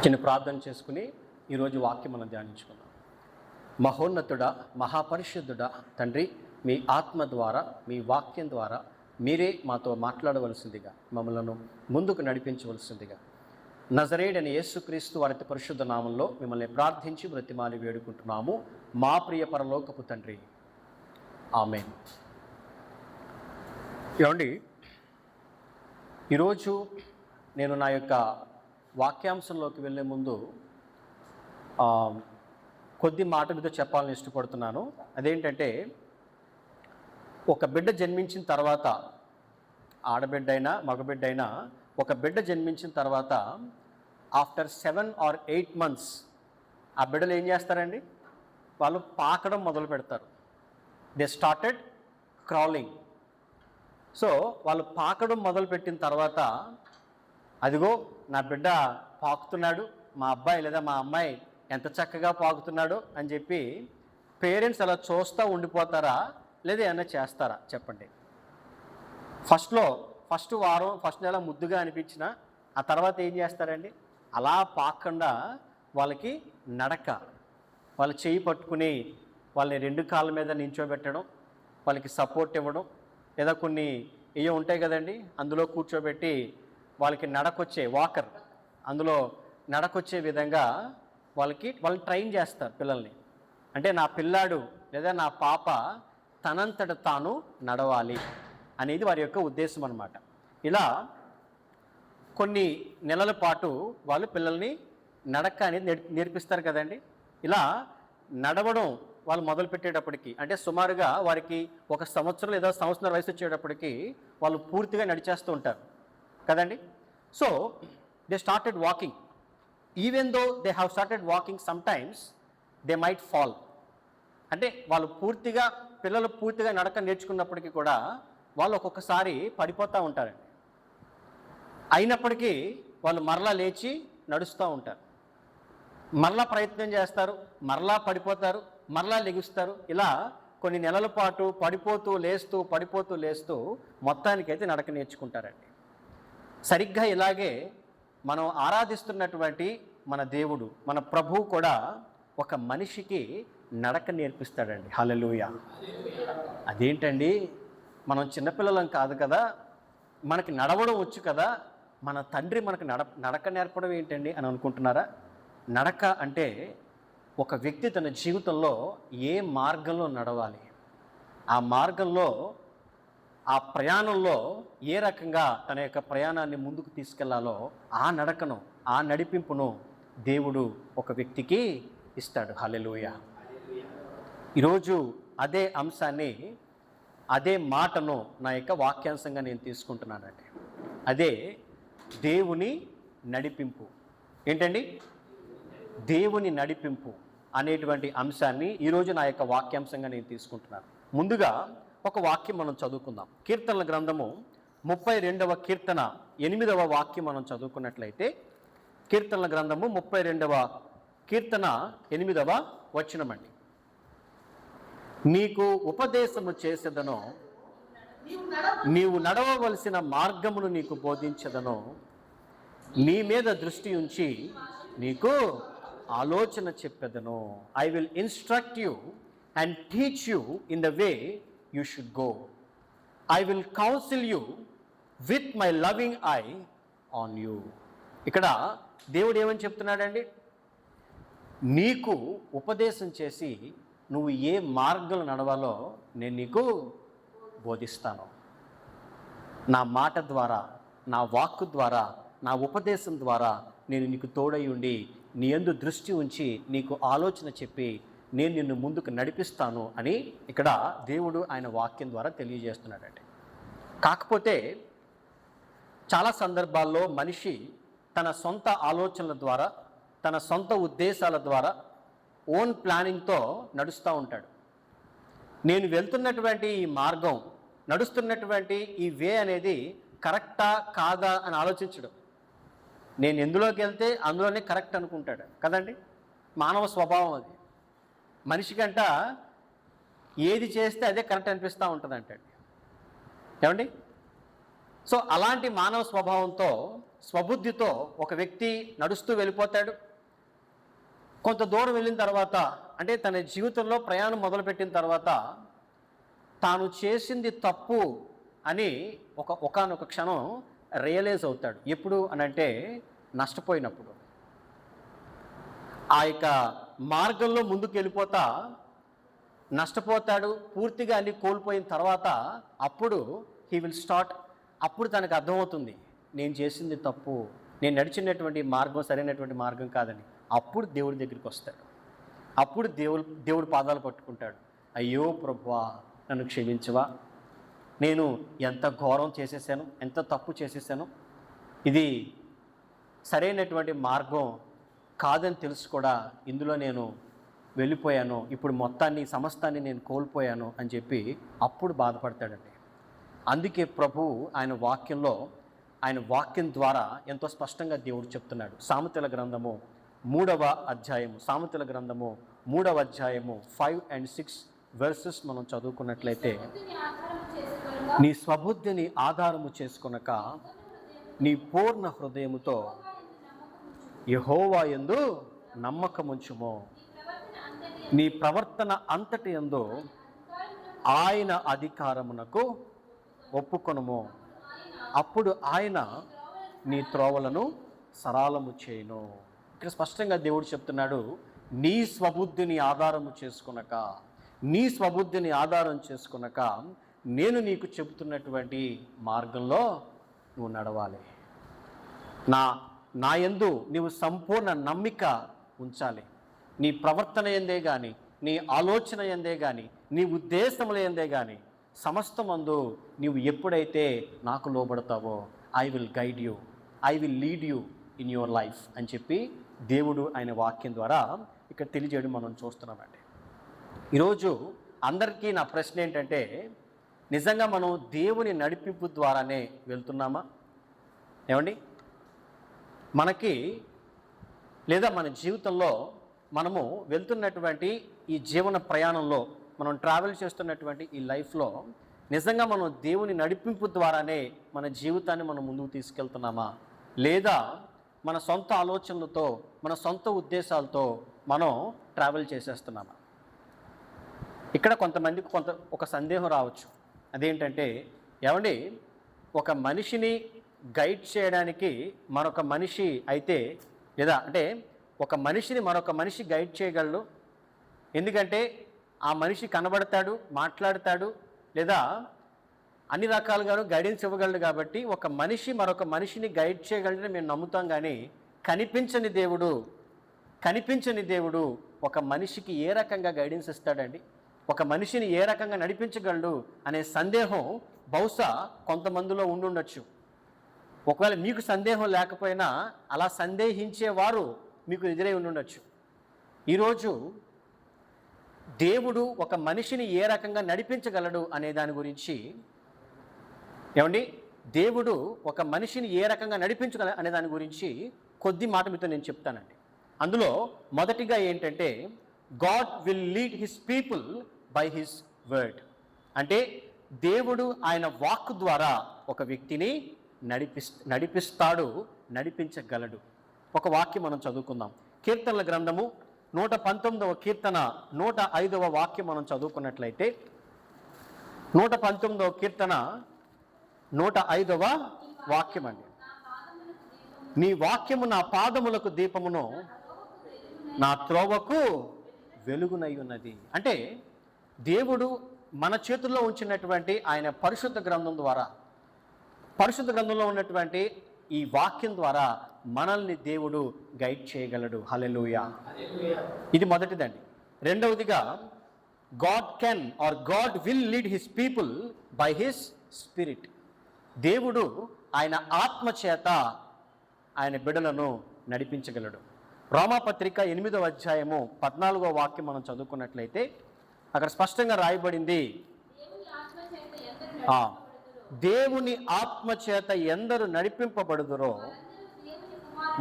చిన్న ప్రార్థన చేసుకుని ఈరోజు వాక్యం మనం ధ్యానించుకుందాం. మహోన్నతుడా, మహాపరిశుద్ధుడా తండ్రి, మీ ఆత్మ ద్వారా, మీ వాక్యం ద్వారా మీరే మాతో మాట్లాడవలసిందిగా, మమ్మలను ముందుకు నడిపించవలసిందిగా నజరేయుడైన యేసుక్రీస్తు వారి పరిశుద్ధ నామంలో మిమ్మల్ని ప్రార్థించి బ్రతిమాలి వేడుకుంటున్నాము, మా ప్రియ పరలోకపు తండ్రి. ఆమేన్. ఏమండి, ఈరోజు నేను నా యొక్క వాక్యాంశంలోకి వెళ్ళే ముందు కొద్ది మాట మీద చెప్పాలని ఇష్టపడుతున్నాను. అదేంటంటే, ఒక బిడ్డ జన్మించిన తర్వాత, ఆడబిడ్డ అయినా మగబిడ్డ అయినా, ఒక బిడ్డ జన్మించిన తర్వాత ఆఫ్టర్ 7 or 8 months ఆ బిడ్డలు ఏం చేస్తారండి? వాళ్ళు పాకడం మొదలు పెడతారు. They started crawling. సో వాళ్ళు పాకడం మొదలుపెట్టిన తర్వాత, అదిగో నా బిడ్డ పాకుతున్నాడు, మా అబ్బాయి లేదా మా అమ్మాయి ఎంత చక్కగా పాకుతున్నాడు అని చెప్పి పేరెంట్స్ అలా చూస్తూ ఉండిపోతారా, లేదా ఏమైనా చేస్తారా చెప్పండి? ఫస్ట్ వారం, ఫస్ట్ నెల ముద్దుగా అనిపించిన ఆ తర్వాత ఏం చేస్తారండి? అలా పాకకుండా వాళ్ళకి నడక, వాళ్ళ చేయి పట్టుకుని వాళ్ళని 2 కాళ్ళ మీద నించోబెట్టడం, వాళ్ళకి సపోర్ట్ ఇవ్వడం, లేదా కొన్ని ఇవి ఉంటాయి కదండి, అందులో కూర్చోబెట్టి వాళ్ళకి నడకొచ్చే వాకర్, అందులో నడకొచ్చే విధంగా వాళ్ళని ట్రైన్ చేస్తారు పిల్లల్ని. అంటే నా పిల్లాడు లేదా నా పాప తనంతట తాను నడవాలి అనేది వారి యొక్క ఉద్దేశం అన్నమాట. ఇలా కొన్ని నెలల పాటు వాళ్ళు పిల్లల్ని నడక అనేది నేర్పిస్తారు కదండి. ఇలా నడవడం వాళ్ళు మొదలు పెట్టేటప్పటికి, అంటే సుమారుగా వారికి 1 సంవత్సరం లేదా సంవత్సరం వయసు వచ్చేటప్పటికి వాళ్ళు పూర్తిగా నడిచేస్తూ ఉంటారు కదండి. So they started walking. Even though they have started walking, some times they might fall. అంటే పిల్లలు పూర్తిగా నడక నేర్చుకున్నప్పటికీ కూడా వాళ్ళు ఒక్కొక్కసారి పడిపోతూ ఉంటారండి. అయినప్పటికీ వాళ్ళు మరలా లేచి నడుస్తూ ఉంటారు, మరలా ప్రయత్నం చేస్తారు, మరలా పడిపోతారు, మరలా లెగుస్తారు. ఇలా కొన్ని నెలల పాటు పడిపోతూ లేస్తూ మొత్తానికైతే నడక నేర్చుకుంటారండి. సరిగ్గా ఇలాగే మనం ఆరాధిస్తున్నటువంటి మన దేవుడు, మన ప్రభువు కూడా ఒక మనిషికి నడక నేర్పిస్తాడండి. హల్లెలూయా. అదేంటండి, మనం చిన్నపిల్లలం కాదు కదా, మనకి నడవడం వచ్చు కదా, మన తండ్రి మనకు నడక నేర్పడం ఏంటండి అని అనుకుంటున్నారా? నడక అంటే ఒక వ్యక్తి తన జీవితంలో ఏ మార్గంలో నడవాలి, ఆ మార్గంలో, ఆ ప్రయాణంలో ఏ రకంగా తన యొక్క ప్రయాణాన్ని ముందుకు తీసుకెళ్లాలో ఆ నడకను, ఆ నడిపింపును దేవుడు ఒక వ్యక్తికి ఇస్తాడు. హల్లెలూయా. ఈరోజు అదే అంశాన్ని, అదే మాటను నా యొక్క వాక్యాంశంగా నేను తీసుకుంటున్నానండి. అదే దేవుని నడిపింపు. ఏంటండి? దేవుని నడిపింపు అనేటువంటి అంశాన్ని ఈరోజు నా యొక్క వాక్యాంశంగా నేను తీసుకుంటున్నాను. ముందుగా ఒక వాక్యం మనం చదువుకుందాం. కీర్తనల గ్రంథము 32వ కీర్తన 8వ వాక్యం మనం చదువుకున్నట్లయితే, కీర్తనల గ్రంథము 32వ కీర్తన 8వ వచనమండి. నీకు ఉపదేశము చేసేదనో, నీవు నడవవలసిన మార్గమును నీకు బోధించదనో, నీ మీద దృష్టి ఉంచి నీకు ఆలోచన చెప్పెదను. I will instruct you and teach you in the way you should go. I will counsel you with my loving eye on you. ఇక్కడ దేవుడు ఏమని చెప్తున్నాడండి? నీకు ఉపదేశం చేసి నువ్వు ఏ మార్గంలో నడవాలో నేను నీకు బోధిస్తాను. నా మాట ద్వారా, నా వాక్కు ద్వారా, నా ఉపదేశం ద్వారా నేను నీకు తోడై ఉండి, నీ యందు దృష్టి ఉంచి నీకు ఆలోచన చెప్పి నేను నిన్ను ముందుకు నడిపిస్తాను అని ఇక్కడ దేవుడు ఆయన వాక్యం ద్వారా తెలియజేస్తున్నాడండి. కాకపోతే చాలా సందర్భాల్లో మనిషి తన సొంత ఆలోచనల ద్వారా, తన సొంత ఉద్దేశాల ద్వారా, ఓన్ ప్లానింగ్తో నడుస్తూ ఉంటాడు. నేను వెళ్తున్నటువంటి ఈ మార్గం, నడుస్తున్నటువంటి ఈ వే అనేది కరెక్టా కాదా అని ఆలోచించడం. నేను ఎందులోకి వెళ్తే అందులోనే కరెక్ట్ అనుకుంటాడు కదండి. మానవ స్వభావం అది. మనిషికంట ఏది చేస్తే అదే కరెక్ట్ అనిపిస్తూ ఉంటుంది అంటాడు. ఏమండి? సో అలాంటి మానవ స్వభావంతో స్వబుద్ధితో ఒక వ్యక్తి నడుస్తూ వెళ్ళిపోతాడు. కొంత దూరం వెళ్ళిన తర్వాత, అంటే తన జీవితంలో ప్రయాణం మొదలుపెట్టిన తర్వాత తాను చేసింది తప్పు అని ఒకానొక క్షణం రియలైజ్ అవుతాడు. ఎప్పుడు అనంటే నష్టపోయినప్పుడు. ఆ యొక్క మార్గంలో ముందుకు వెళ్ళిపోతా నష్టపోతాడు. పూర్తిగా అన్ని కోల్పోయిన తర్వాత అప్పుడు హీ విల్ స్టార్ట్. అప్పుడు తనకు అర్థమవుతుంది, నేను చేసింది తప్పు, నేను నడిచినటువంటి మార్గం సరైనటువంటి మార్గం కాదని. అప్పుడు దేవుడి దగ్గరికి వస్తాడు. అప్పుడు దేవుడి పాదాలు పట్టుకుంటాడు. అయ్యో ప్రభువా, నన్ను క్షమించవా, నేను ఎంత ఘోరం చేసేసాను, ఎంత తప్పు చేసేసాను, ఇది సరైనటువంటి మార్గం కాదని తెలుసు కూడా ఇందులో నేను వెళ్ళిపోయాను, ఇప్పుడు సమస్తాన్ని నేను కోల్పోయాను అని చెప్పి అప్పుడు బాధపడతాడండి. అందుకే ప్రభువు ఆయన వాక్యం ద్వారా ఎంతో స్పష్టంగా దేవుడు చెప్తున్నాడు. సామెతల గ్రంథము 3వ అధ్యాయము 5 and 6 verses మనం చదువుకున్నట్లయితే, నీ స్వబుద్ధిని ఆధారము చేసుకొనక నీ పూర్ణ హృదయముతో యెహోవా యందు నమ్మకముంచుము, నీ ప్రవర్తన అంతటి యందు ఆయన అధికారమునకు ఒప్పుకొనుము, అప్పుడు ఆయన నీ త్రోవలను సరళము చేయును. ఇక్కడ స్పష్టంగా దేవుడు చెప్తున్నాడు, నీ స్వబుద్ధిని ఆధారం చేసుకొనక నేను నీకు చెబుతున్నటువంటి మార్గంలో నువ్వు నడవాలి. నా యందు నీవు సంపూర్ణ నమ్మిక ఉంచాలి. నీ ప్రవర్తన ఎందే కానీ, నీ ఆలోచన ఎందే కానీ, నీ ఉద్దేశముల ఎందే కానీ సమస్తమందు నీవు ఎప్పుడైతే నాకు లోబడతావో I will guide you, I will lead you in your life అని చెప్పి దేవుడు ఆయన వాక్యం ద్వారా ఇక్కడ తెలియజేయడం మనం చూస్తున్నామండి. ఈరోజు అందరికీ నా ప్రశ్న ఏంటంటే, నిజంగా మనం దేవుని నడిపింపు ద్వారానే వెళ్తున్నామా? ఏమండి, మనకి లేదా మన జీవితంలో మనము వెళ్తున్నటువంటి ఈ జీవన ప్రయాణంలో, మనం ట్రావెల్ చేస్తున్నటువంటి ఈ లైఫ్లో నిజంగా మనం దేవుని నడిపింపు ద్వారానే మన జీవితాన్ని మనం ముందుకు తీసుకెళ్తున్నామా, లేదా మన సొంత ఆలోచనలతో, మన సొంత ఉద్దేశాలతో మనం ట్రావెల్ చేసేస్తున్నామా? ఇక్కడ కొంతమందికి ఒక సందేహం రావచ్చు. అదేంటంటే, ఏమండి, ఒక మనిషిని గైడ్ చేయడానికి మరొక మనిషి అయితే, లేదా అంటే ఒక మనిషిని మరొక మనిషి గైడ్ చేయగలడు. ఎందుకంటే ఆ మనిషి కనబడతాడు, మాట్లాడతాడు, లేదా అన్ని రకాలుగాను గైడెన్స్ ఇవ్వగలడు. కాబట్టి ఒక మనిషి మరొక మనిషిని గైడ్ చేయగలడని మేము నమ్ముతాం. కానీ కనిపించని దేవుడు ఒక మనిషికి ఏ రకంగా గైడెన్స్ ఇస్తాడండి? ఒక మనిషిని ఏ రకంగా నడిపించగలడు అనే సందేహం బహుశా కొంతమందిలో ఉండుండొచ్చు. ఒకవేళ మీకు సందేహం లేకపోయినా అలా సందేహించేవారు మీకు ఎదురై ఉండుండొచ్చు. ఈరోజు దేవుడు ఒక మనిషిని ఏ రకంగా నడిపించగలడు అనే దాని గురించి, ఏమండి, దేవుడు ఒక మనిషిని ఏ రకంగా నడిపించగల అనే దాని గురించి కొద్ది మాట మీతో నేను చెప్తానండి. అందులో మొదటిగా ఏంటంటే, God will lead his people by his word. అంటే దేవుడు ఆయన వాక్కు ద్వారా ఒక వ్యక్తిని నడిపించగలడు. ఒక వాక్యం మనం చదువుకుందాం. కీర్తనల గ్రంథము 119వ కీర్తన 105వ వాక్యం మనం చదువుకున్నట్లయితే, 119వ కీర్తన 105వ వాక్యం అండి. నీ వాక్యము నా పాదములకు దీపమును, నా త్రోవకు వెలుగునై ఉన్నది. అంటే దేవుడు మన చేతుల్లో ఉంచినటువంటి ఆయన పరిశుద్ధ గ్రంథంలో ఉన్నటువంటి ఈ వాక్యం ద్వారా మనల్ని దేవుడు గైడ్ చేయగలడు. హల్లెలూయా. ఇది మొదటిదండి. రెండవదిగా, God will lead his people by his spirit. దేవుడు ఆయన ఆత్మ చేత ఆయన బిడ్డలను నడిపించగలడు. రోమాపత్రిక 8వ అధ్యాయము 14వ వాక్యం మనం చదువుకున్నట్లయితే అక్కడ స్పష్టంగా రాయబడింది, దేవుని ఆత్మ చేత ఎందరు నడిపింపబడుదురో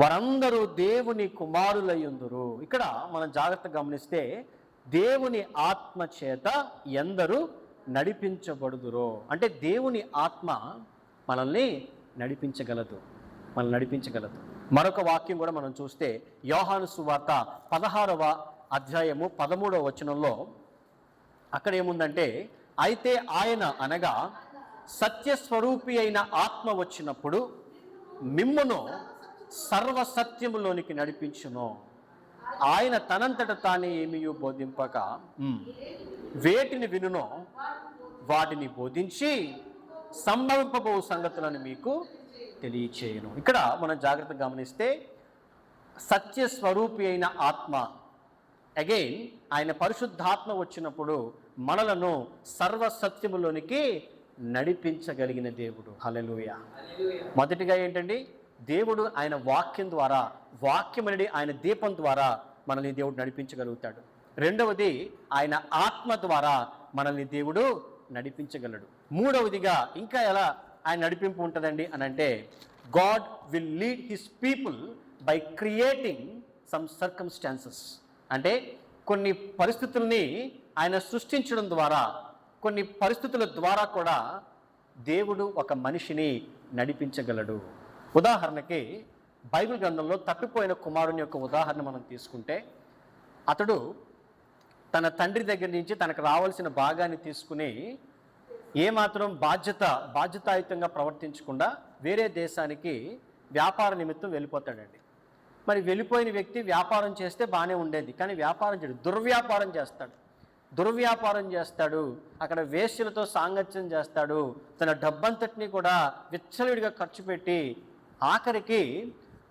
వారందరూ దేవుని కుమారులయ్యుందురు. ఇక్కడ మనం జాగ్రత్తగా గమనిస్తే, దేవుని ఆత్మ చేత ఎందరు నడిపించబడుదురో అంటే దేవుని ఆత్మ మనల్ని నడిపించగలదు. మనల్ని నడిపించగలదు. మరొక వాక్యం కూడా మనం చూస్తే యోహాను సువార్త 16వ అధ్యాయము 13వ వచనంలో అక్కడ ఏముందంటే, అయితే ఆయన అనగా సత్యస్వరూపి అయిన ఆత్మ వచ్చినప్పుడు మిమ్మును సర్వసత్యములోనికి నడిపించును. ఆయన తనంతట తానే ఏమీ బోధింపక వేటిని వినునో వాటిని బోధించి సంభవింపబో సంగతులను మీకు తెలియచేయను. ఇక్కడ మనం జాగ్రత్తగా గమనిస్తే సత్యస్వరూపి అయిన ఆత్మ, అగైన్ ఆయన పరిశుద్ధాత్మ వచ్చినప్పుడు మనలను సర్వసత్యములోనికి నడిపించగలిగిన దేవుడు. హల్లెలూయా. మొదటిగా ఏంటండి, దేవుడు ఆయన వాక్యం ద్వారా, వాక్యం అనేది ఆయన దీపం ద్వారా మనల్ని దేవుడు నడిపించగలుగుతాడు. రెండవది ఆయన ఆత్మ ద్వారా మనల్ని దేవుడు నడిపించగలడు. మూడవదిగా ఇంకా ఎలా ఆయన నడిపింపు ఉంటుందండి అని అంటే, God will lead his people by creating some circumstances. అంటే కొన్ని పరిస్థితుల్ని ఆయన సృష్టించడం ద్వారా, కొన్ని పరిస్థితుల ద్వారా కూడా దేవుడు ఒక మనిషిని నడిపించగలడు. ఉదాహరణకి బైబిల్ గ్రంథంలో తప్పిపోయిన కుమారుని యొక్క ఉదాహరణ మనం తీసుకుంటే, అతడు తన తండ్రి దగ్గర నుంచి తనకు రావాల్సిన భాగాన్ని తీసుకుని ఏమాత్రం బాధ్యతాయుతంగా ప్రవర్తించకుండా వేరే దేశానికి వ్యాపార నిమిత్తం వెళ్ళిపోతాడండి. మరి వెళ్ళిపోయిన వ్యక్తి వ్యాపారం చేస్తే బాగానే ఉండేది, కానీ వ్యాపారం చేయడు, దుర్వ్యాపారం చేస్తాడు. అక్కడ వేశ్యలతో సాంగత్యం చేస్తాడు. తన డబ్బంతటిని కూడా విచ్చలవిడిగా ఖర్చు పెట్టి ఆఖరికి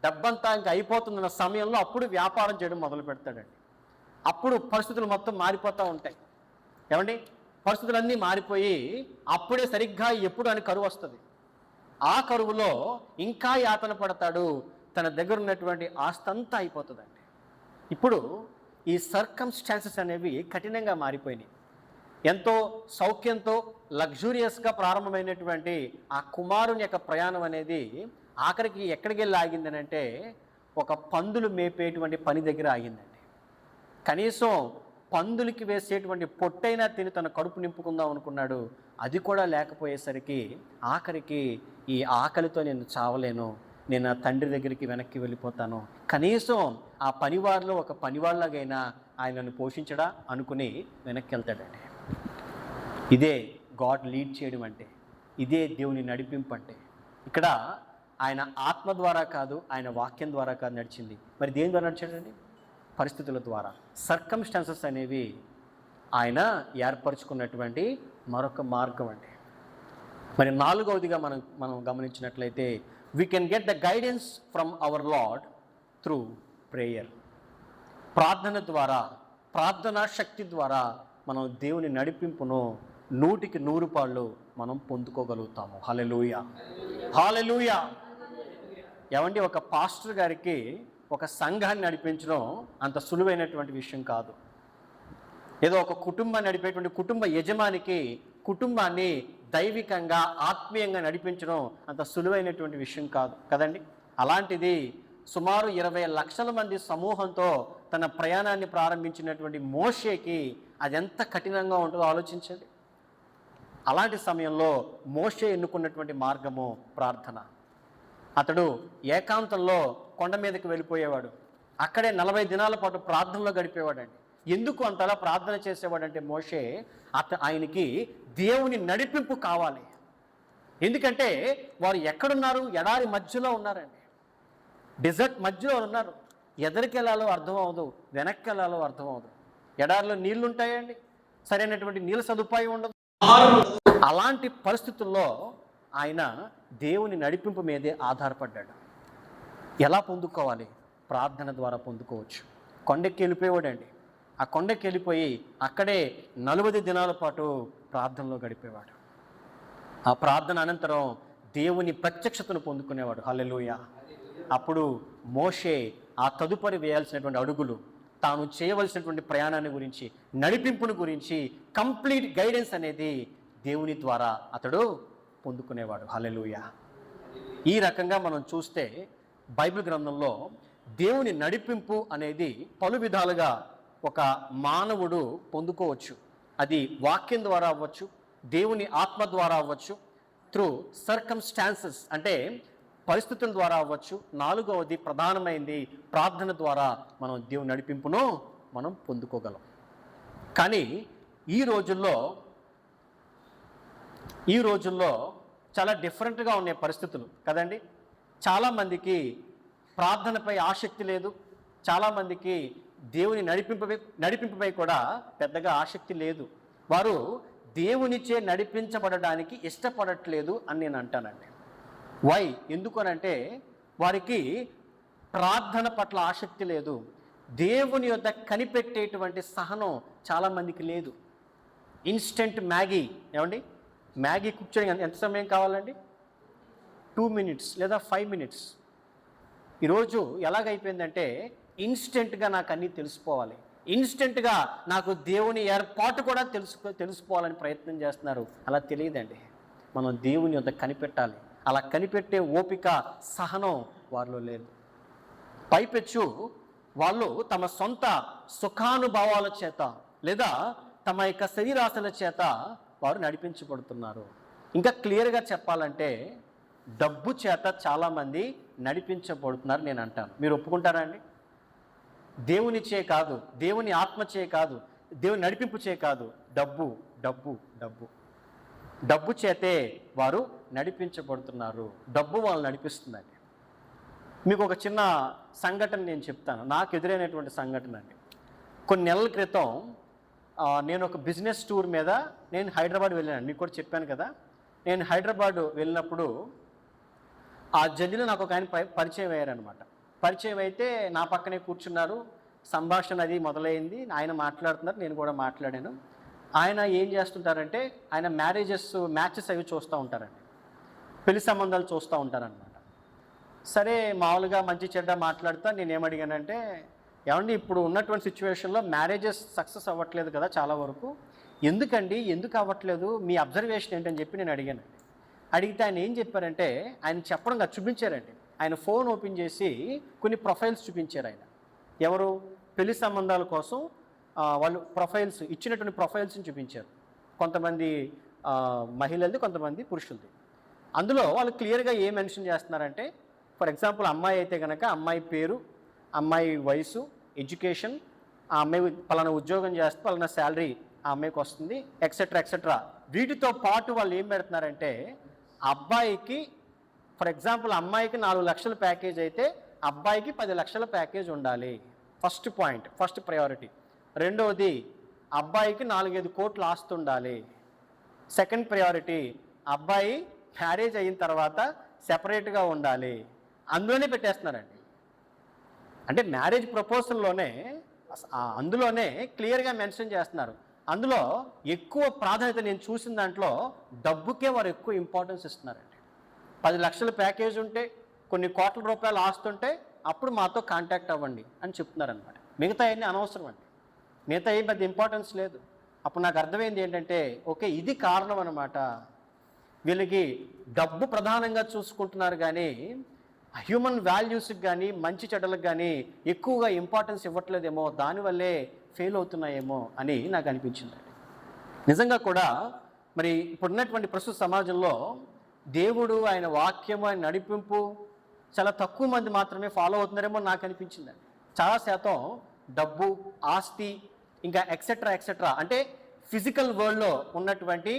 డబ్బంతా ఇంకా అయిపోతున్న సమయంలో అప్పుడు వ్యాపారం చేయడం మొదలు పెడతాడండి. అప్పుడు పరిస్థితులు మొత్తం మారిపోతూ ఉంటాయి. ఏమండి, పరిస్థితులన్నీ మారిపోయి అప్పుడే సరిగ్గా ఎప్పుడు అని కరువు వస్తుంది. ఆ కరువులో ఇంకా యాతన పడతాడు. తన దగ్గర ఉన్నటువంటి ఆస్తంతా అయిపోతుందండి. ఇప్పుడు ఈ సర్కమ్స్టాన్సెస్ అనేవి కఠినంగా మారిపోయినాయి. ఎంతో సౌఖ్యంతో లగ్జూరియస్గా ప్రారంభమైనటువంటి ఆ కుమారుని యొక్క ప్రయాణం అనేది ఆఖరికి ఎక్కడికి వెళ్ళి ఆగిందని అంటే, ఒక పందులు మేపేటువంటి పని దగ్గర ఆగిందండి. కనీసం పందులకి వేసేటువంటి పొట్టైనా తిని తన కడుపు నింపుకుందాం అనుకున్నాడు. అది కూడా లేకపోయేసరికి ఆఖరికి ఈ ఆకలితో నేను చావలేను, నేను నా తండ్రి దగ్గరికి వెనక్కి వెళ్ళిపోతాను, కనీసం ఆ పనివారిలో ఒక పనివాళ్ళలాగైనా ఆయనను పోషించడా అనుకుని వెనక్కి వెళ్తాడండి. ఇదే గాడ్ లీడ్ చేయడం అంటే, ఇదే దేవుని నడిపింపు అంటే. ఇక్కడ ఆయన ఆత్మ ద్వారా కాదు, ఆయన వాక్యం ద్వారా కాదు నడిచింది. మరి దేని ద్వారా నడిచాడండి? పరిస్థితుల ద్వారా. సర్కమ్స్టాన్సెస్ అనేవి ఆయన ఏర్పరచుకున్నటువంటి మరొక మార్గం అండి. మరి నాలుగవదిగా మనం గమనించినట్లయితే, we can get the guidance from our Lord through prayer. ప్రార్థన ద్వారా, ప్రార్థనా శక్తి ద్వారా మనం దేవుని నడిపింపును 100కి 100 పాళ్ళు మనం పొందుకోగలుగుతాము. హల్లెలూయా, హల్లెలూయా. ఏమండి, ఒక పాస్టర్ గారికి ఒక సంఘాన్ని నడిపించడం అంత సులువైనటువంటి విషయం కాదు. ఏదో ఒక కుటుంబాన్ని నడిపేటువంటి కుటుంబ యజమానికి కుటుంబాన్ని దైవికంగా ఆత్మీయంగా నడిపించడం అంత సులువైనటువంటి విషయం కాదు కదండి. అలాంటిది సుమారు 20 లక్షల మంది సమూహంతో తన ప్రయాణాన్ని ప్రారంభించినటువంటి మోషేకి అది ఎంత కఠినంగా ఉంటుందో ఆలోచించండి. అలాంటి సమయంలో మోషే ఎన్నుకున్నటువంటి మార్గము ప్రార్థన. అతడు ఏకాంతంలో కొండ మీదకి వెళ్ళిపోయేవాడు. అక్కడే 40 దినాల పాటు ప్రార్థనలో గడిపేవాడండి. ఎందుకు అంతలా ప్రార్థన చేసేవాడంటే, మోషే ఆయనకి దేవుని నడిపింపు కావాలి. ఎందుకంటే వారు ఎక్కడున్నారు? ఎడారి మధ్యలో ఉన్నారండి, డెజర్ట్ మధ్యలో ఉన్నారు. ఎదరికి వెళ్ళాలో అర్థం అవ్వదు, వెనక్కి వెళ్ళాలో అర్థం అవ్వదు. ఎడారిలో నీళ్లు ఉంటాయండి, సరైనటువంటి నీళ్ళ సదుపాయం ఉండదు. అలాంటి పరిస్థితుల్లో ఆయన దేవుని నడిపింపు మీదే ఆధారపడ్డాడు. ఎలా పొందుకోవాలి? ప్రార్థన ద్వారా పొందుకోవచ్చు. కొండెక్కి వెళ్ళిపోయేవాడండి. ఆ కొండెక్కి వెళ్ళిపోయి అక్కడే 40 దినాల పాటు ప్రార్థనలో గడిపేవాడు. ఆ ప్రార్థన అనంతరం దేవుని ప్రత్యక్షతను పొందుకునేవాడు. హల్లెలూయా. అప్పుడు మోషే ఆ తదుపరి వేయాల్సినటువంటి అడుగులు, తాను చేయవలసినటువంటి ప్రయాణాన్ని గురించి, నడిపింపును గురించి కంప్లీట్ గైడెన్స్ అనేది దేవుని ద్వారా అతడు పొందుకునేవాడు. హల్లెలూయా. ఈ రకంగా మనం చూస్తే బైబిల్ గ్రంథంలో దేవుని నడిపింపు అనేది పలు విధాలుగా ఒక మానవుడు పొందుకోవచ్చు. అది వాక్యం ద్వారా అవ్వచ్చు, దేవుని ఆత్మ ద్వారా అవ్వచ్చు, త్రూ సర్కమ్స్టాన్సెస్ అంటే పరిస్థితుల ద్వారా అవ్వచ్చు. నాలుగవది ప్రధానమైంది, ప్రార్థన ద్వారా మనం దేవుని నడిపింపును మనం పొందుకోగలం. కానీ ఈ రోజుల్లో చాలా డిఫరెంట్గా ఉన్నాయి పరిస్థితులు కదండి. చాలామందికి ప్రార్థనపై ఆసక్తి లేదు, చాలామందికి దేవుని నడిపింపుపై కూడా పెద్దగా ఆసక్తి లేదు. వారు దేవునిచే నడిపించబడడానికి ఇష్టపడట్లేదు అని నేను అంటానండి. వై? ఎందుకనంటే వారికి ప్రార్థన పట్ల ఆసక్తి లేదు, దేవుని యొద్ద కనిపెట్టేటువంటి సహనం చాలామందికి లేదు. ఇన్స్టెంట్ మ్యాగీ, ఏమండి, మ్యాగీ కుక్ చేయడం ఎంత సమయం కావాలండి? 2 minutes లేదా 5 minutes. ఈరోజు ఎలాగైపోయిందంటే ఇన్స్టెంట్గా నాకు అన్నీ తెలిసిపోవాలి, ఇన్స్టెంట్గా నాకు దేవుని ఏర్పాటు కూడా తెలుసుకోవాలని ప్రయత్నం చేస్తున్నారు. అలా తెలియదండి. మనం దేవుని యొద్ద కనిపెట్టాలి. అలా కనిపెట్టే ఓపిక, సహనం వారిలో లేదు. పైపెచ్చు వాళ్ళు తమ సొంత సుఖానుభవాల చేత లేదా తమ యొక్క శరీరాశల చేత వారు నడిపించబడుతున్నారు. ఇంకా క్లియర్గా చెప్పాలంటే డబ్బు చేత చాలామంది నడిపించబడుతున్నారు నేను అంటాను. మీరు ఒప్పుకుంటారా అండి? దేవుని చే కాదు, దేవుని ఆత్మ చే కాదు, దేవుని నడిపింపు చే కాదు, డబ్బు డబ్బు డబ్బు డబ్బు చేతే వారు నడిపించబడుతున్నారు. డబ్బు వాళ్ళు నడిపిస్తుందండి. మీకు ఒక చిన్న సంఘటన నేను చెప్తాను, నాకు ఎదురైనటువంటి సంఘటన అండి. కొన్ని నెలల క్రితం నేను ఒక బిజినెస్ టూర్ మీద నేను హైదరాబాద్ వెళ్ళాను. మీకు కూడా చెప్పాను కదా. నేను హైదరాబాద్ వెళ్ళినప్పుడు ఆ జడ్జిలో నాకు ఒక ఆయన పరిచయం అయ్యారనమాట. పరిచయం అయితే నా పక్కనే కూర్చున్నారు, సంభాషణ అది మొదలైంది. ఆయన మాట్లాడుతున్నారు, నేను కూడా మాట్లాడాను. ఆయన ఏం చేస్తుంటారంటే ఆయన మ్యాచెస్ అవి చూస్తూ ఉంటారండి, పెళ్లి సంబంధాలు చూస్తూ ఉంటారనమాట. సరే, మామూలుగా మంచి చెడ్డ మాట్లాడుతా నేనేమడిగానంటే, ఏమండి ఇప్పుడు ఉన్నటువంటి సిచ్యువేషన్లో మ్యారేజెస్ సక్సెస్ అవ్వట్లేదు కదా చాలా వరకు, ఎందుకండి, ఎందుకు అవ్వట్లేదు, మీ అబ్జర్వేషన్ ఏంటని చెప్పి నేను అడిగానండి. అడిగితే ఆయన ఏం చెప్పారంటే, ఆయన చెప్పడంగా చూపించారండి. ఆయన ఫోన్ ఓపెన్ చేసి కొన్ని ప్రొఫైల్స్ చూపించారు. ఆయన ఎవరు, పెళ్లి సంబంధాల కోసం వాళ్ళు ప్రొఫైల్స్ ఇచ్చినటువంటి ప్రొఫైల్స్ని చూపించారు. కొంతమంది మహిళలది, కొంతమంది పురుషులది. అందులో వాళ్ళు క్లియర్గా ఏం మెన్షన్ చేస్తున్నారంటే, ఫర్ ఎగ్జాంపుల్ అమ్మాయి అయితే కనుక అమ్మాయి పేరు, అమ్మాయి వయసు, ఎడ్యుకేషన్, ఆ అమ్మాయి పలానా ఉద్యోగం చేస్తే పలానా శాలరీ ఆ అమ్మాయికి వస్తుంది, ఎక్సెట్రా ఎక్సెట్రా. వీటితో పాటు వాళ్ళు ఏం పెడుతున్నారంటే, అబ్బాయికి ఫర్ ఎగ్జాంపుల్ అమ్మాయికి 4 లక్షల ప్యాకేజ్ అయితే అబ్బాయికి 10 లక్షల ప్యాకేజ్ ఉండాలి. First point, first priority. రెండవది, అబ్బాయికి 4-5 కోట్లు ఆస్తి ఉండాలి. సెకండ్ ప్రయారిటీ, అబ్బాయి మ్యారేజ్ అయిన తర్వాత సెపరేట్గా ఉండాలి. అందులోనే పెట్టేస్తున్నారండి. అంటే మ్యారేజ్ ప్రపోజల్లోనే అందులోనే క్లియర్గా మెన్షన్ చేస్తున్నారు. అందులో ఎక్కువ ప్రాధాన్యత నేను చూసిన దాంట్లో డబ్బుకే వారు ఎక్కువ ఇంపార్టెన్స్ ఇస్తున్నారండి. 10 లక్షల ప్యాకేజ్ ఉంటే, కొన్ని కోట్ల రూపాయలు ఆస్తుంటే అప్పుడు మాతో కాంటాక్ట్ అవ్వండి అని చెప్తున్నారనమాట. మిగతా అన్నీ అనవసరం అండి, మిగతా ఏం పెద్ద ఇంపార్టెన్స్ లేదు. అప్పుడు నాకు అర్థమైంది ఏంటంటే, ఓకే ఇది కారణం అనమాట. వీళ్ళకి డబ్బు ప్రధానంగా చూసుకుంటున్నారు కానీ హ్యూమన్ వాల్యూస్కి కానీ మంచి చెడ్డలకు కానీ ఎక్కువగా ఇంపార్టెన్స్ ఇవ్వట్లేదేమో, దానివల్లే ఫెయిల్ అవుతున్నాయేమో అని నాకు అనిపించింది. నిజంగా కూడా మరి ఇప్పుడున్నటువంటి ప్రస్తుత సమాజంలో దేవుడు, ఆయన వాక్యము, ఆయన నడిపింపు చాలా తక్కువ మంది మాత్రమే ఫాలో అవుతున్నారేమో నాకు అనిపించిందండి. చాలా శాతం డబ్బు, ఆస్తి, ఇంకా ఎక్సెట్రా ఎక్సెట్రా అంటే ఫిజికల్ వరల్డ్లో ఉన్నటువంటి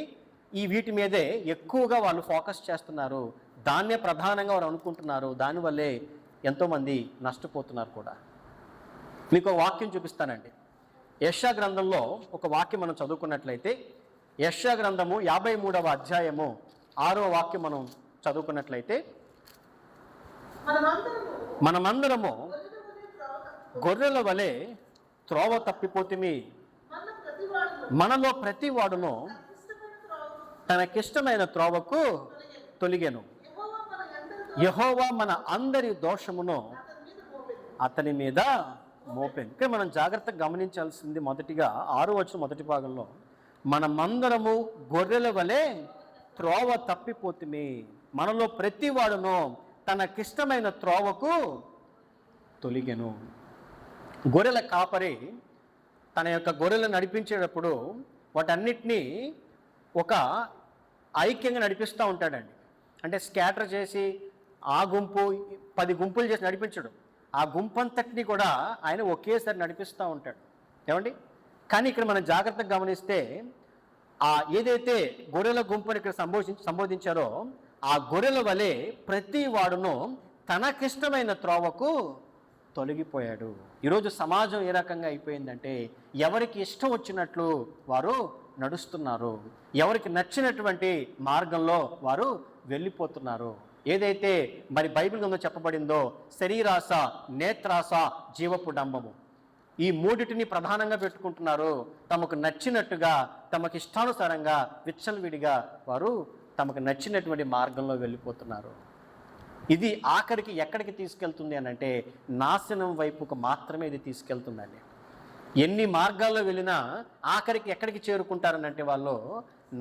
ఈ వీటి మీదే ఎక్కువగా వాళ్ళు ఫోకస్ చేస్తున్నారు. దాన్నే ప్రధానంగా వారు అనుకుంటున్నారు. దానివల్లే ఎంతోమంది నష్టపోతున్నారు కూడా. మీకు ఒక వాక్యం చూపిస్తానండి. యెషయా గ్రంథంలో ఒక వాక్యం మనం చదువుకున్నట్లయితే, యెషయా గ్రంథము 53వ అధ్యాయము 6వ వాక్యం మనం చదువుకున్నట్లయితే, మనమందరము గొర్రెల వలె త్రోవ తప్పిపోతిమి, మనలో ప్రతి వాడును తనకిష్టమైన త్రోవకు తొలిగెను, యెహోవా మన అందరి దోషమును అతని మీద మోపెను. ఇక్కడ మనం జాగ్రత్తగా గమనించాల్సింది మొదటిగా 6వ వచనం మొదటి భాగంలో, మనమందరము గొర్రెల వలె త్రోవ తప్పిపోతిమి, మనలో ప్రతి వాడును తనకిష్టమైన త్రోవకు తొలిగెను. గొర్రెల కాపరి తన యొక్క గొర్రెలను నడిపించేటప్పుడు వాటన్నిటినీ ఒక ఐక్యంగా నడిపిస్తూ ఉంటాడండి. అంటే స్కాటర్ చేసి ఆ గుంపు 10 గుంపులు చేసి నడిపించడు. ఆ గుంపంతటిని కూడా ఆయన ఒకేసారి నడిపిస్తూ ఉంటాడు. ఏమండి? కానీ ఇక్కడ మనం జాగ్రత్తగా గమనిస్తే ఏదైతే గొర్రెల గుంపుని ఇక్కడ సంబోధించారో ఆ గొర్రెల వలె ప్రతి వాడును తనకిష్టమైన త్రోవకు తొలగిపోయాడు. ఈరోజు సమాజం ఏ రకంగా అయిపోయిందంటే ఎవరికి ఇష్టం వచ్చినట్లు వారు నడుస్తున్నారు, ఎవరికి నచ్చినటువంటి మార్గంలో వారు వెళ్ళిపోతున్నారు. ఏదైతే మరి బైబిల్ గ్రంథంలో చెప్పబడిందో శరీరాశ, నేత్రాశ, జీవపు డంబము, ఈ మూడిటిని ప్రధానంగా పెట్టుకుంటున్నారు. తమకు నచ్చినట్టుగా, తమకు ఇష్టానుసారంగా, విచ్చలవిడిగా వారు తమకు నచ్చినటువంటి మార్గంలో వెళ్ళిపోతున్నారు. ఇది ఆఖరికి ఎక్కడికి తీసుకెళ్తుంది అని అంటే నాశనం వైపుకు మాత్రమే ఇది తీసుకెళ్తుందండి. ఎన్ని మార్గాల్లో వెళ్ళినా ఆఖరికి ఎక్కడికి చేరుకుంటారనంటే వాళ్ళు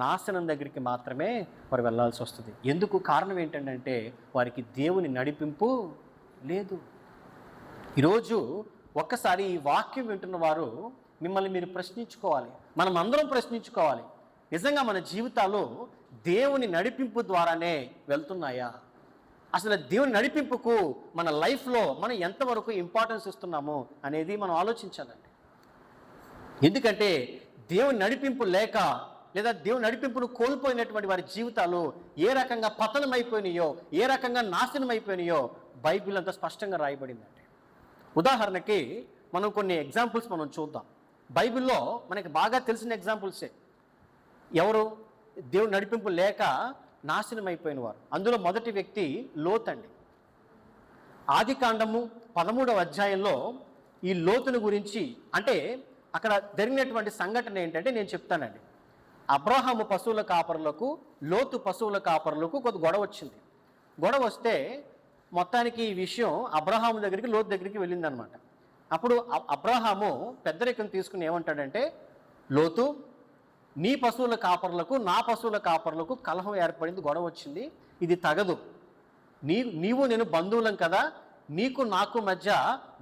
నాశనం దగ్గరికి మాత్రమే వారు వెళ్ళాల్సి వస్తుంది. ఎందుకు? కారణం ఏంటంటే వారికి దేవుని నడిపింపు లేదు. ఈరోజు ఒక్కసారి ఈ వాక్యం వింటున్న వారు మిమ్మల్ని మీరు ప్రశ్నించుకోవాలి, మనం అందరం ప్రశ్నించుకోవాలి. నిజంగా మన జీవితాలు దేవుని నడిపింపు ద్వారానే వెళ్తున్నాయా? అసలు దేవుని నడిపింపుకు మన లైఫ్లో మనం ఎంతవరకు ఇంపార్టెన్స్ ఇస్తున్నాము అనేది మనం ఆలోచించాలండి. ఎందుకంటే దేవుని నడిపింపు లేక లేదా దేవుని నడిపింపును కోల్పోయినటువంటి వారి జీవితాలు ఏ రకంగా పతనమైపోయినాయో, ఏ రకంగా నాశనం అయిపోయినాయో బైబిల్ అంతా స్పష్టంగా రాయబడిందండి. ఉదాహరణకి మనం కొన్ని ఎగ్జాంపుల్స్ మనం చూద్దాం. బైబిల్లో మనకి బాగా తెలిసిన ఎగ్జాంపుల్సే. ఎవరు దేవుని నడిపింపు లేక నాశనం అయిపోయిన వారు? అందులో మొదటి వ్యక్తి లోతు అండి. ఆదికాండము 13వ అధ్యాయంలో ఈ లోతును గురించి, అంటే అక్కడ జరిగినటువంటి సంఘటన ఏంటంటే నేను చెప్తానండి. అబ్రహాము పశువుల కాపరులకు, లోతు పశువుల కాపరులకు కొద్ది గొడవ వచ్చింది. గొడవ వస్తే మొత్తానికి ఈ విషయం అబ్రహాము దగ్గరికి, లోతు దగ్గరికి వెళ్ళిందనమాట. అప్పుడు అబ్రహాము పెద్దరికం తీసుకుని ఏమంటాడంటే, లోతు, నీ పశువుల కాపరులకు నా పశువుల కాపరులకు కలహం ఏర్పడింది, గొడవ వచ్చింది, ఇది తగదు. నీవు నేను బంధువులం కదా, నీకు నాకు మధ్య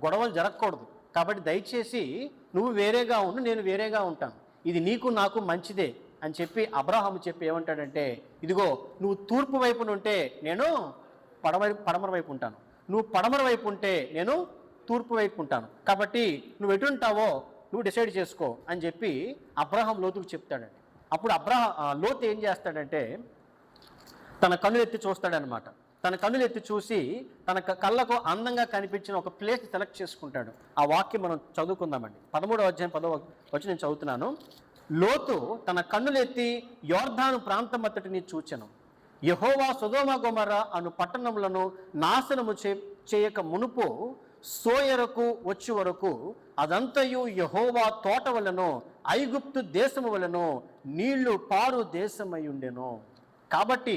గొడవలు జరగకూడదు. కాబట్టి దయచేసి నువ్వు వేరేగా ఉండు, నేను వేరేగా ఉంటాను, ఇది నీకు నాకు మంచిదే అని చెప్పి అబ్రహాము చెప్పి ఏమంటాడంటే, ఇదిగో నువ్వు తూర్పు వైపున ఉంటే నేను పడమర వైపు ఉంటాను, నువ్వు పడమర వైపు ఉంటే నేను తూర్పు వైపు ఉంటాను, కాబట్టి నువ్వు ఎటు ఉంటావో నువ్వు డిసైడ్ చేసుకో అని చెప్పి అబ్రహాం లోతుకు చెప్తాడండి. అప్పుడు లోతు ఏం చేస్తాడంటే తన కన్నులు ఎత్తి చూస్తాడనమాట. తన కన్నులు ఎత్తి చూసి తన కళ్ళకు అందంగా కనిపించిన ఒక ప్లేస్ సెలెక్ట్ చేసుకుంటాడు. ఆ వాక్యం మనం చదువుకుందామండి. 13వ అధ్యాయం 10వ వచ్చి నేను చదువుతున్నాను. లోతు తన కన్నులెత్తి యోర్దాను ప్రాంతం అంతటిని చూచెను. యెహోవా సొదొమ గొమొర్రా అను పట్టణములను నాశనము చేయక మునుపు సోయరుకు వచ్చి వరకు అదంతయు యెహోవా తోట వలెను, ఐగుప్తు దేశము వలెను, నీళ్లు పారు దేశమై ఉండెను. కాబట్టి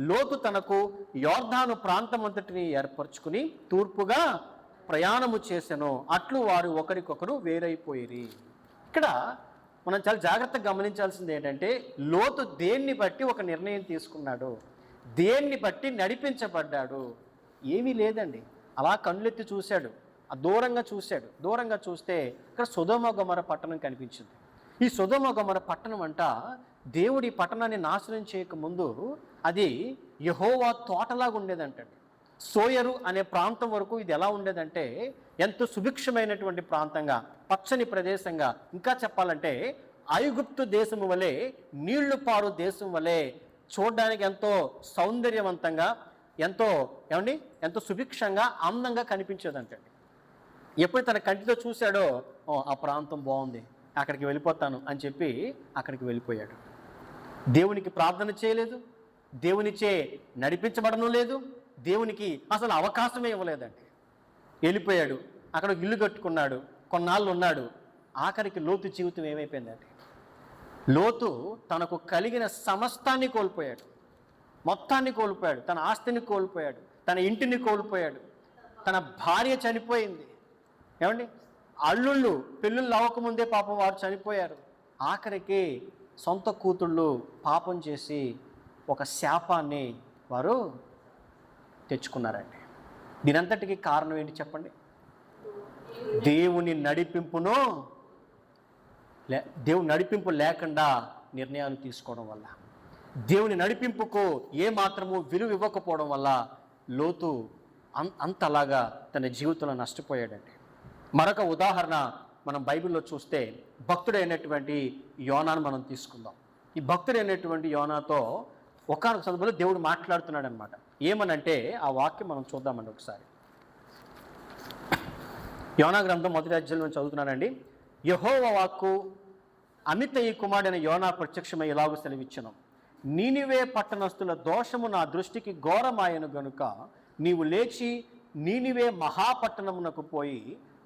లోతు తనకు యోర్దాను ప్రాంతమంతటిని ఏర్పరచుకుని తూర్పుగా ప్రయాణము చేసెను. అట్లు వారు ఒకరికొకరు వేరైపోయిరి. ఇక్కడ మనం చాలా జాగ్రత్తగా గమనించాల్సింది ఏంటంటే లోతు దేన్ని బట్టి ఒక నిర్ణయం తీసుకున్నాడు, దేన్ని బట్టి నడిపించబడ్డాడు? ఏమీ లేదండి. అలా కన్నులెత్తి చూశాడు, దూరంగా చూశాడు. దూరంగా చూస్తే ఇక్కడ సొదొమ గొమొర్రా పట్టణం కనిపించింది. ఈ సొదొమ గొమొర్రా పట్టణం అంట దేవుడి పట్టణాన్ని నాశనం చేయకముందు అది యెహోవా తోటలాగా ఉండేదంటండి. సోయరు అనే ప్రాంతం వరకు ఇది ఎలా ఉండేదంటే ఎంతో సుభిక్షమైనటువంటి ప్రాంతంగా, పచ్చని ప్రదేశంగా, ఇంకా చెప్పాలంటే ఐగుప్తు దేశము వలె, నీళ్లు పారు దేశం వలె చూడడానికి ఎంతో సౌందర్యవంతంగా, ఎంతో సుభిక్షంగా, అందంగా కనిపించేదంటండి. ఎప్పుడు తన కంటితో చూశాడో ఆ ప్రాంతం బాగుంది, అక్కడికి వెళ్ళిపోతాను అని చెప్పి అక్కడికి వెళ్ళిపోయాడు. దేవునికి ప్రార్థన చేయలేదు, దేవునిచే నడిపించబడను లేదు, దేవునికి అసలు అవకాశమే ఇవ్వలేదండి. వెళ్ళిపోయాడు, అక్కడ ఇల్లు కట్టుకున్నాడు, కొన్నాళ్ళు ఉన్నాడు. ఆఖరికి లోతు జీవితం ఏమైపోయిందండి? లోతు తనకు కలిగిన సమస్తాన్ని కోల్పోయాడు, మొత్తాన్ని కోల్పోయాడు, తన ఆస్తిని కోల్పోయాడు, తన ఇంటిని కోల్పోయాడు, తన భార్య చనిపోయింది. ఏమండి? అల్లుళ్ళు పెళ్ళిళ్ళు అవ్వకముందే పాపం వారు చనిపోయారు. ఆఖరికి సొంత కూతుళ్ళు పాపం చేసి ఒక శాపాన్ని వారు తెచ్చుకున్నారండి. దీనంతటికి కారణం ఏంటి చెప్పండి? దేవుని నడిపింపు లేకుండా నిర్ణయాలు తీసుకోవడం వల్ల, దేవుని నడిపింపుకు ఏ మాత్రము విలువ ఇవ్వకపోవడం వల్ల లోతు అంతలాగా తన జీవితంలో నష్టపోయాడండి. మరొక ఉదాహరణ మనం బైబిల్లో చూస్తే భక్తుడైనటువంటి యోనాను మనం తీసుకుందాం. ఈ భక్తుడైనటువంటి యోనాతో ఒకానొక సందర్భంలో దేవుడు మాట్లాడుతున్నాడు అనమాట. ఏమనంటే ఆ వాక్యం మనం చూద్దామండి ఒకసారి. యోనా గ్రంథం 1వ అధ్యాయం నుంచి చదువుతున్నానండి. యెహోవా వాక్కు అమిత్తయి కుమారుడైన యోనా ప్రత్యక్షమై ఇలాగూ సెలవిచ్చెను. నీనివే పట్టణస్థుల దోషము నా దృష్టికి ఘోరమాయను గనుక నీవు లేచి నీనివే మహాపట్టణమునకు పోయి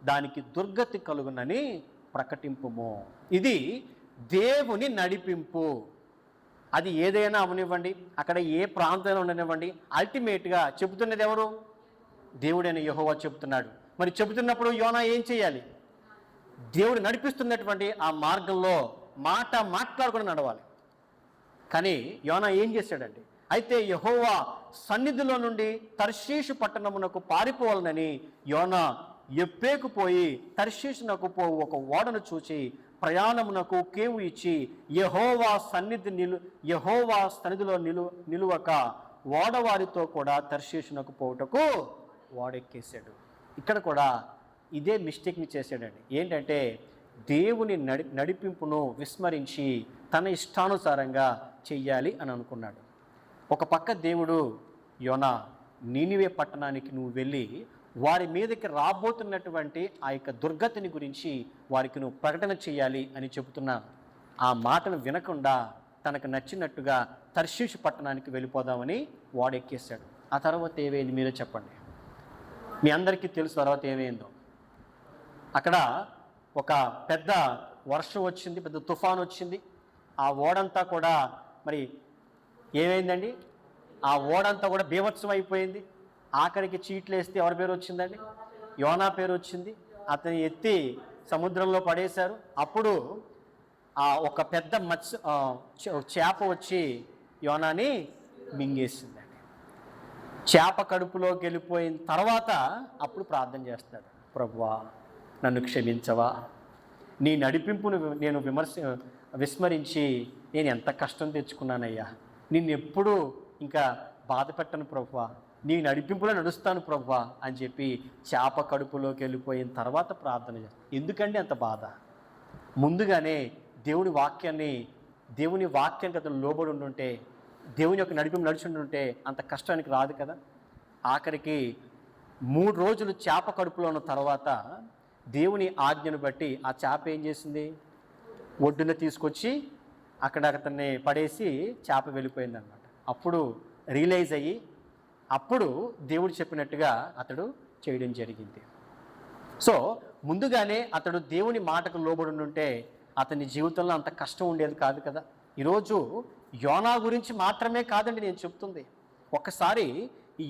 దానికి దుర్గతి కలుగునని ప్రకటింపుము. ఇది దేవుని నడిపింపు. అది ఏదైనా అవనివ్వండి, అక్కడ ఏ ప్రాంతంలో ఉండనివ్వండి, అల్టిమేట్గా చెబుతున్నది ఎవరు? దేవుడైన యెహోవా చెబుతున్నాడు. మరి చెబుతున్నప్పుడు యోనా ఏం చేయాలి? దేవుడు నడిపిస్తున్నటువంటి ఆ మార్గంలో మాట్లాడుకుని నడవాలి. కానీ యోనా ఏం చేశాడండి? అయితే యెహోవా సన్నిధిలో నుండి తర్షీషు పట్టణమునకు పారిపోవాలని యోనా ఎప్పేకు పోయి తర్షీషునకు పోవు ఒక ఓడను చూచి ప్రయాణమునకు కేవు ఇచ్చి యెహోవా సన్నిధిలో నిలువక ఓడవారితో కూడా తర్షీషునకు పోవుటకు ఓడెక్కేశాడు. ఇక్కడ కూడా ఇదే మిస్టేక్ని చేశాడండి. ఏంటంటే దేవుని నడిపింపును విస్మరించి తన ఇష్టానుసారంగా చెయ్యాలి అని అనుకున్నాడు. ఒక పక్క దేవుడు యోనా నీనివే పట్టణానికి నువ్వు వెళ్ళి వారి మీదకి రాబోతున్నటువంటి ఆ యొక్క దుర్గతిని గురించి వారికి నువ్వు ప్రకటన చేయాలి అని చెబుతున్నా ఆ మాటను వినకుండా తనకు నచ్చినట్టుగా తర్షీషు పట్టణానికి వెళ్ళిపోదామని వాడెక్కేశాడు. ఆ తర్వాత ఏమైంది మీరే చెప్పండి. మీ అందరికీ తెలుసు తర్వాత ఏమైందో. అక్కడ ఒక పెద్ద వర్షం వచ్చింది, పెద్ద తుఫాన్ వచ్చింది. ఆ ఓడంతా కూడా మరి ఏమైందండి? ఆ ఓడంతా కూడా బీభత్సం అయిపోయింది. ఆఖరికి చీట్లు వేస్తే ఎవరి పేరు వచ్చిందండి? యోనా పేరు వచ్చింది. అతన్ని ఎత్తి సముద్రంలో పడేశారు. అప్పుడు ఆ ఒక పెద్ద చేప వచ్చి యోనాని మింగేసిందండి. చేప కడుపులోకి వెళ్ళిపోయిన తర్వాత అప్పుడు ప్రార్థన చేస్తాడు, ప్రభువా నన్ను క్షమించవా, నీ నడిపింపును నేను విస్మరించి నేను ఎంత కష్టం తెచ్చుకున్నానయ్యా, నిన్నెప్పుడు ఇంకా బాధ పెట్టను ప్రభువా, నీ నడిపింపులో నడుస్తాను ప్రభువా అని చెప్పి చేప కడుపులోకి వెళ్ళిపోయిన తర్వాత ప్రార్థన చేస్తాను. ఎందుకండి అంత బాధ? ముందుగానే దేవుని వాక్యానికి అతను లోబడి ఉండుంటే, దేవుని యొక్క నడిపింపు నడుచుంటుంటే అంత కష్టానికి రాదు కదా. ఆఖరికి 3 రోజులు చేప కడుపులో ఉన్న తర్వాత దేవుని ఆజ్ఞను బట్టి ఆ చేప ఏం చేసింది? ఒడ్డున తీసుకొచ్చి అక్కడ అతన్ని పడేసి చేప వెళ్ళిపోయింది అనమాట. అప్పుడు రియలైజ్ అయ్యి అప్పుడు దేవుడు చెప్పినట్టుగా అతడు చేయడం జరిగింది. సో ముందుగానే అతడు దేవుని మాటకు లోబడి ఉంటే అతని జీవితంలో అంత కష్టం ఉండేది కాదు కదా. ఈరోజు యోనా గురించి మాత్రమే కాదండి నేను చెప్తుంది. ఒకసారి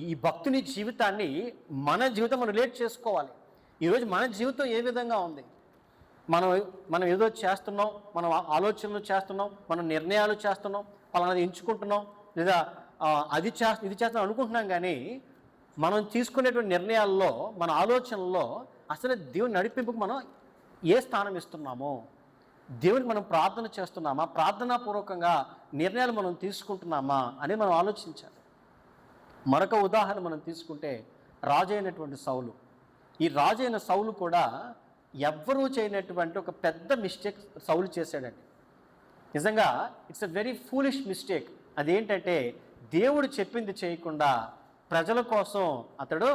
ఈ భక్తుని జీవితాన్ని మన జీవితం మనం రిలేట్ చేసుకోవాలి. ఈరోజు మన జీవితం ఏ విధంగా ఉంది? మనం ఏదో చేస్తున్నాం, మనం ఆలోచనలు చేస్తున్నాం, మనం నిర్ణయాలు చేస్తున్నాం, పలానాది ఎంచుకుంటున్నాం, లేదా ఇది చేస్తున్నాం అనుకుంటున్నాం. కానీ మనం తీసుకునేటువంటి నిర్ణయాల్లో, మన ఆలోచనల్లో అసలు దేవుని నడిపింపుకు మనం ఏ స్థానం ఇస్తున్నామో, దేవునికి మనం ప్రార్థన చేస్తున్నామా, ప్రార్థనాపూర్వకంగా నిర్ణయాలు మనం తీసుకుంటున్నామా అని మనం ఆలోచించాలి. మరొక ఉదాహరణ మనం తీసుకుంటే రాజు అయినటువంటి సౌలు. ఈ రాజు అయిన సౌలు కూడా ఎవ్వరూ చేయనటువంటి ఒక పెద్ద మిస్టేక్ సౌలు చేశాడండి. నిజంగా it's a very foolish mistake. అదేంటంటే దేవుడు చెప్పింది చేయకుండా ప్రజల కోసం అతడు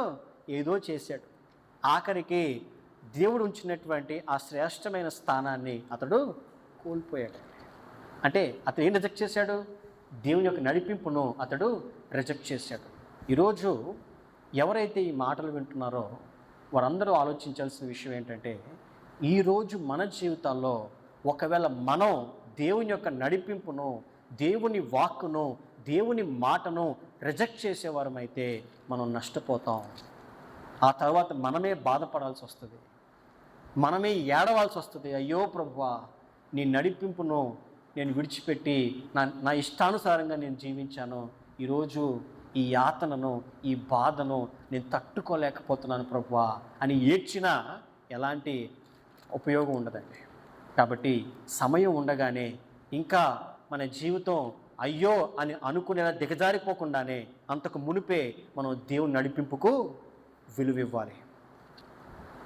ఏదో చేశాడు. ఆఖరికి దేవుడు ఉంచినటువంటి ఆ శ్రేష్టమైన స్థానాన్ని అతడు కోల్పోయాడు. అంటే అతను ఏం రిజెక్ట్ చేశాడు? దేవుని యొక్క నడిపింపును అతడు రిజెక్ట్ చేశాడు. ఈరోజు ఎవరైతే ఈ మాటలు వింటున్నారో వారందరూ ఆలోచించాల్సిన విషయం ఏంటంటే, ఈరోజు మన జీవితాల్లో ఒకవేళ మనం దేవుని యొక్క నడిపింపును, దేవుని వాక్కును, దేవుని మాటను రిజెక్ట్ చేసేవారమైతే మనం నష్టపోతాం. ఆ తర్వాత మనమే బాధపడాల్సి వస్తుంది, మనమే ఏడవాల్సి వస్తుంది. అయ్యో ప్రభువా, నీ నడిపింపును నేను విడిచిపెట్టి నా ఇష్టానుసారంగా నేను జీవించాను. ఈరోజు ఈ యాతనను, ఈ బాధను నేను తట్టుకోలేకపోతున్నాను ప్రభువా అని ఏడ్చినా ఎలాంటి ఉపయోగం ఉండదండి. కాబట్టి సమయం ఉండగానే ఇంకా మన జీవితం అయ్యో అని అనుకునేలా దిగజారిపోకుండానే అంతకు మునిపే మనం దేవుని నడిపింపుకు విలువివ్వాలి.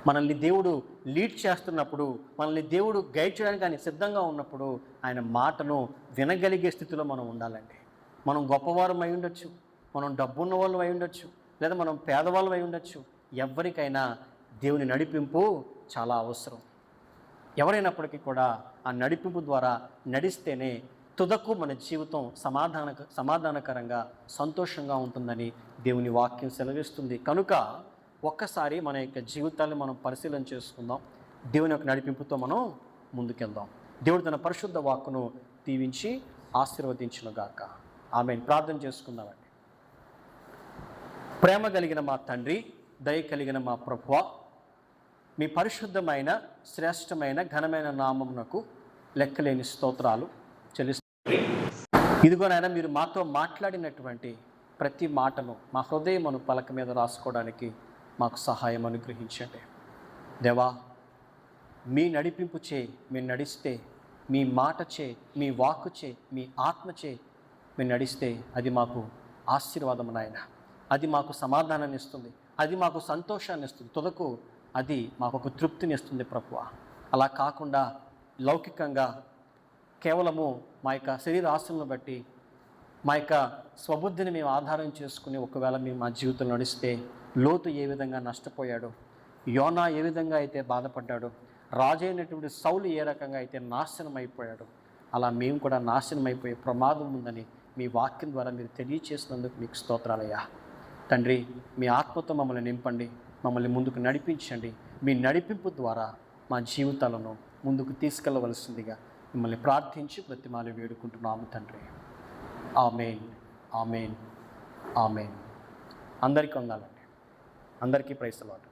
మనల్ని దేవుడు లీడ్ చేస్తున్నప్పుడు, మనల్ని దేవుడు గైడ్ చేయడానికి ఆయన సిద్ధంగా ఉన్నప్పుడు ఆయన మాటను వినగలిగే స్థితిలో మనం ఉండాలండి. మనం గొప్పవారం అయి ఉండొచ్చు, మనం డబ్బున్న వాళ్ళం అయి ఉండొచ్చు, లేదా మనం పేదవాళ్ళం అయి ఉండొచ్చు. ఎవరికైనా దేవుని నడిపింపు చాలా అవసరం. ఎవరైనప్పటికీ కూడా ఆ నడిపింపు ద్వారా నడిస్తేనే తుదకు మన జీవితం సమాధానకరంగా సంతోషంగా ఉంటుందని దేవుని వాక్యం సెలవిస్తుంది. కనుక ఒక్కసారి మన యొక్క జీవితాన్ని మనం పరిశీలన చేసుకుందాం. దేవుని యొక్క నడిపింపుతో మనం ముందుకెళ్దాం. దేవుడు తన పరిశుద్ధ వాక్కును దీవించి ఆశీర్వదించునుగాక. ఆమేన్. ప్రార్థన చేసుకుందామండి. ప్రేమ కలిగిన మా తండ్రి, దయ కలిగిన మా ప్రభువా, మీ పరిశుద్ధమైన శ్రేష్టమైన ఘనమైన నామమునకు లెక్కలేని స్తోత్రాలు చెల్లిస్తుంది. ఇదిగోనైనా మీరు మాతో మాట్లాడినటువంటి ప్రతి మాటను మా హృదయమును పలక మీద రాసుకోవడానికి మాకు సహాయం అనుగ్రహించండి. దేవా, మీ నడిపింపు చే మేము నడిస్తే, మీ మాట చే, మీ వాక్కు చే, మీ ఆత్మ చే మేము నడిస్తే అది మాకు ఆశీర్వాదము నాయన. అది మాకు సమాధానాన్ని ఇస్తుంది, అది మాకు సంతోషాన్ని ఇస్తుంది, తుదకు అది మాకు ఒక తృప్తిని ఇస్తుంది ప్రభువా. అలా కాకుండా లౌకికంగా కేవలము మా యొక్క శరీర ఆశలను బట్టి మా యొక్క స్వబుద్ధిని మేము ఆధారం చేసుకుని ఒకవేళ మేము మా జీవితంలో నడిస్తే లోతు ఏ విధంగా నష్టపోయాడో, యోనా ఏ విధంగా అయితే బాధపడ్డాడో, రాజు అయినటువంటి సౌలు ఏ రకంగా అయితే నాశనం అయిపోయాడో, అలా మేము కూడా నాశనం అయిపోయే ప్రమాదం ఉందని మీ వాక్యం ద్వారా మీరు తెలియచేసినందుకు మీకు స్తోత్రాలయ్యా. తండ్రి, మీ ఆత్మతో మమ్మల్ని నింపండి, మమ్మల్ని ముందుకు నడిపించండి. మీ నడిపింపు ద్వారా మా జీవితాలను ముందుకు తీసుకెళ్ళవలసిందిగా మిమ్మల్ని ప్రార్థించి బ్రతిమాలి వేడుకుంటున్నాము తండ్రి. ఆమేన్, ఆమేన్, ఆమేన్. అందరికీ వందనాలండి. అందరికీ ప్రైజ్ ది లార్డ్.